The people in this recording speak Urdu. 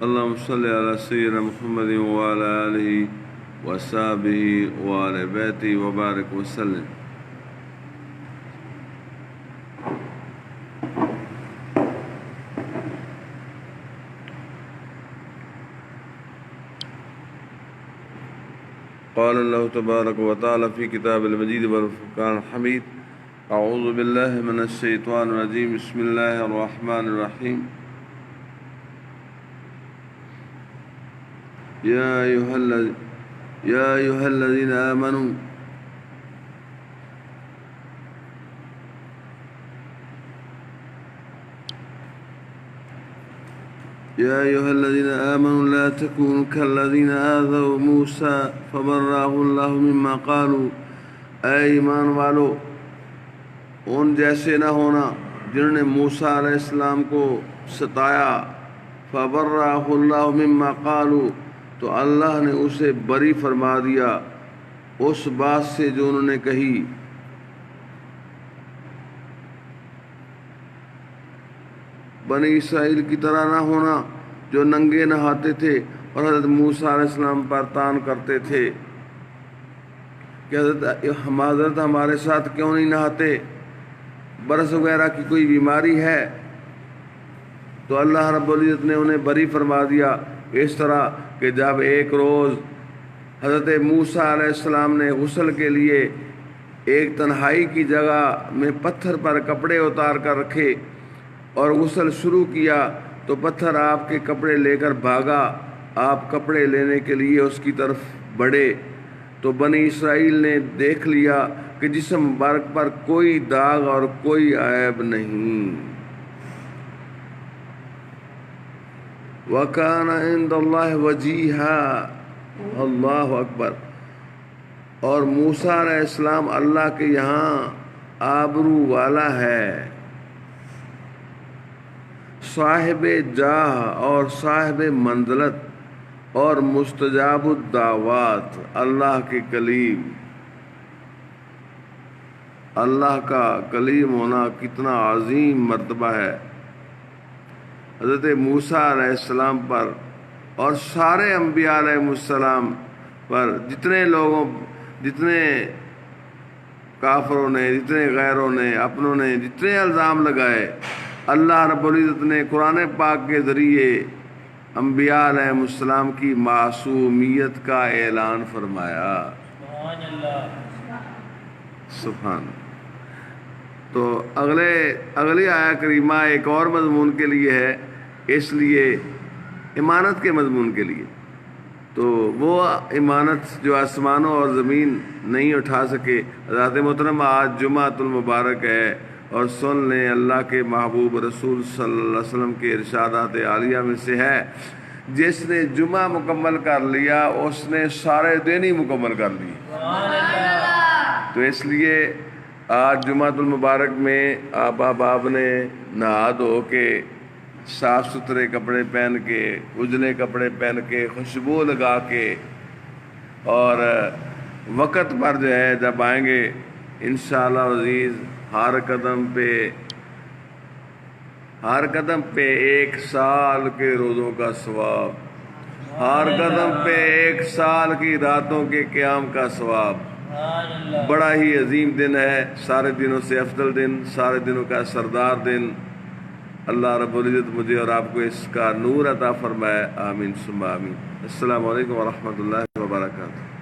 اللهم صل على سيدنا محمد وعلى آله وصحبه وعلى بيته وبارك وسلم. قال الله تبارك وتعالى في كتاب المجيد والفرقان الحميد: أعوذ بالله من الشيطان الرجيم. بسم الله الرحمن الرحيم. يا أيها الذين آمنوا لا تكونوا كالذين آذوا موسى فبرأه الله مما قالوا. اے ایمان والو، ان جیسے نہ ہونا جنہوں نے موسیٰ علیہ السلام کو ستایا. فبرأه الله مما قالوا، تو اللہ نے اسے بری فرما دیا اس بات سے جو انہوں نے کہی. بنی اسرائیل کی طرح نہ ہونا جو ننگے نہاتے تھے اور حضرت موسیٰ علیہ السلام پر تان کرتے تھے کہ حضرت ہمارے ساتھ کیوں نہیں نہاتے، برس وغیرہ کی کوئی بیماری ہے. تو اللہ رب العزت نے انہیں بری فرما دیا اس طرح کہ جب ایک روز حضرت موسیٰ علیہ السلام نے غسل کے لیے ایک تنہائی کی جگہ میں پتھر پر کپڑے اتار کر رکھے اور غسل شروع کیا تو پتھر آپ کے کپڑے لے کر بھاگا. آپ کپڑے لینے کے لیے اس کی طرف بڑھے تو بنی اسرائیل نے دیکھ لیا کہ جسم مبارک پر کوئی داغ اور کوئی عیب نہیں. وَكَانَ عِندَ اللَّهِ وَجِيهًا. اللہ اکبر. اور موسیٰ علیہ السلام اللہ کے یہاں آبرو والا ہے، صاحب جاہ اور صاحب منزلت اور مستجاب الدعوات، اللہ کے کلیم. اللہ کا کلیم ہونا کتنا عظیم مرتبہ ہے. حضرت موسیٰ علیہ السلام پر اور سارے انبیاء علیہ السلام پر جتنے کافروں نے، جتنے غیروں نے، اپنوں نے جتنے الزام لگائے، اللہ رب العزت نے قرآن پاک کے ذریعے انبیاء علیہ السلام کی معصومیت کا اعلان فرمایا. سبحان. تو اگلی آیہ کریمہ ایک اور مضمون کے لیے ہے، اس لیے امانت کے مضمون کے لیے. تو وہ امانت جو آسمانوں اور زمین نہیں اٹھا سکے. حضرت محترم آج جمعۃ المبارک ہے اور سن لیں اللہ کے محبوب رسول صلی اللہ علیہ وسلم کے ارشادات عالیہ میں سے ہے: جس نے جمعہ مکمل کر لیا اس نے سارے دن ہی مکمل کر لیے. تو اس لیے آج جمعۃ المبارک میں آپ احباب نے نہا دھو کے صاف ستھرے کپڑے پہن کے، اجلے کپڑے پہن کے، خوشبو لگا کے، اور وقت پر جو ہے جب آئیں گے انشاءاللہ عزیز ہر قدم پہ 1 سال کے روزوں کا ثواب، ہر قدم پہ 1 سال کی راتوں کے قیام کا ثواب. بڑا ہی عظیم دن ہے، سارے دنوں سے افضل دن، سارے دنوں کا سردار دن. اللہ رب العزت مجھے اور آپ کو اس کا نور عطا فرمائے. آمین ثم آمین. السلام علیکم ورحمۃ اللہ وبرکاتہ.